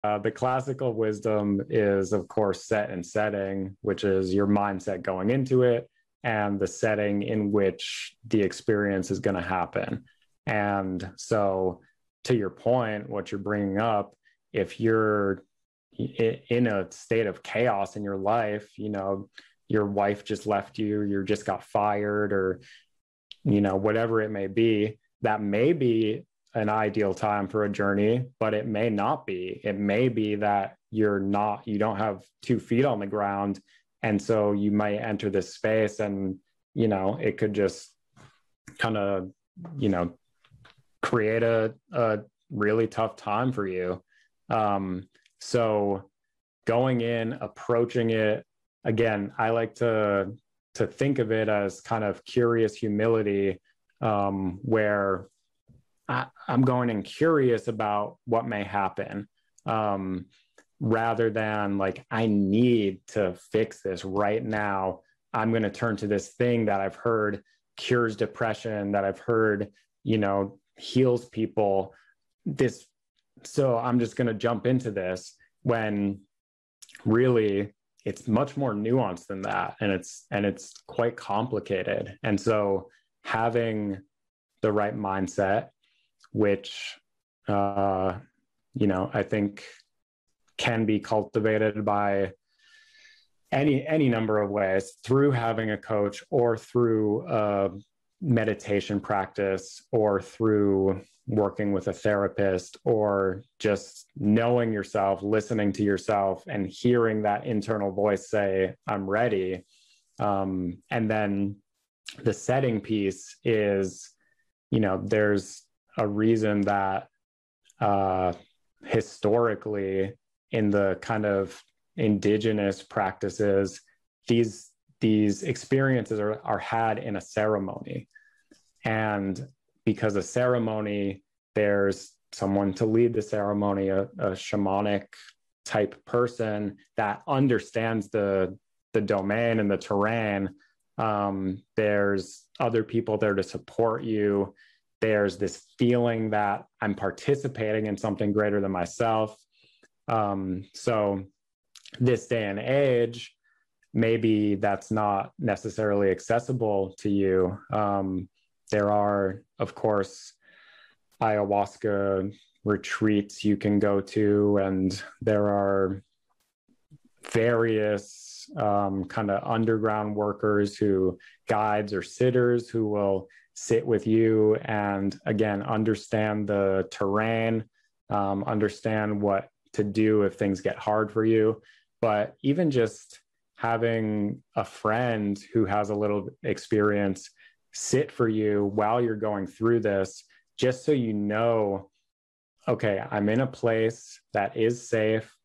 The classical wisdom is, of course, set and setting, which is your mindset going into it and the setting in which the experience is going to happen. And so, to your point, what you're bringing up, if you're in a state of chaos in your life, your wife just left you, you just got fired, or, whatever it may be, that may be an ideal time for a journey, but it may not be. It may be that you don't have 2 feet on the ground. And so you might enter this space and, it could just kind of, create a really tough time for you. So going in, approaching it, again, I like to think of it as kind of curious humility, where I'm going in curious about what may happen, rather than like, I need to fix this right now. I'm going to turn to this thing that I've heard cures depression, that I've heard, heals people. So I'm just going to jump into this, when really it's much more nuanced than that. And it's quite complicated. And so having the right mindset, which, I think can be cultivated by any number of ways, through having a coach, or through a meditation practice, or through working with a therapist, or just knowing yourself, listening to yourself, and hearing that internal voice say, I'm ready. And then the setting piece is, there's a reason that historically, in the kind of indigenous practices, these experiences are had in a ceremony. And because a ceremony, there's someone to lead the ceremony, a shamanic type person that understands the domain and the terrain. There's other people there to support you. There's this feeling that I'm participating in something greater than myself. So this day and age, maybe that's not necessarily accessible to you. There are, of course, ayahuasca retreats you can go to, and there are various kind of underground workers, guides or sitters, who will sit with you and, again, understand the terrain, understand what to do if things get hard for you. But even just having a friend who has a little experience sit for you while you're going through this, just so okay, I'm in a place that is safe.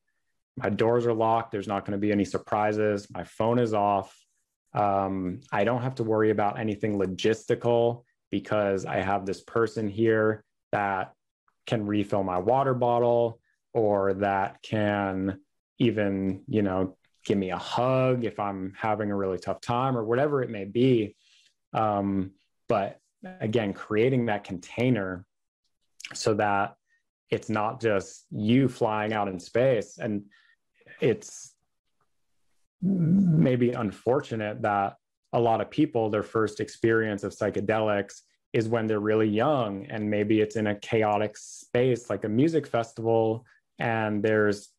My doors are locked. There's not going to be any surprises. My phone is off. I don't have to worry about anything logistical, because I have this person here that can refill my water bottle, or that can even, give me a hug if I'm having a really tough time, or whatever it may be. But again, creating that container so that it's not just you flying out in space. And it's maybe unfortunate that a lot of people, their first experience of psychedelics is when they're really young, and maybe it's in a chaotic space like a music festival, and there's,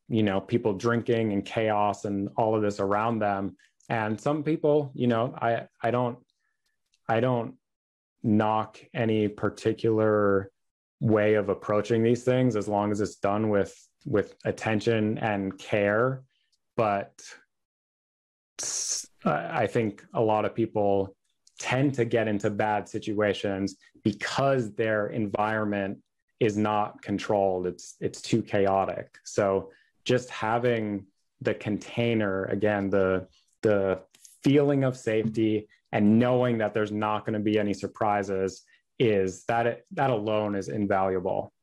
people drinking and chaos and all of this around them. And some people, I don't knock any particular way of approaching these things, as long as it's done with attention and care. But I think a lot of people tend to get into bad situations because their environment is not controlled. It's too chaotic. So just having the container, again, the feeling of safety and knowing that there's not going to be any surprises, that alone is invaluable.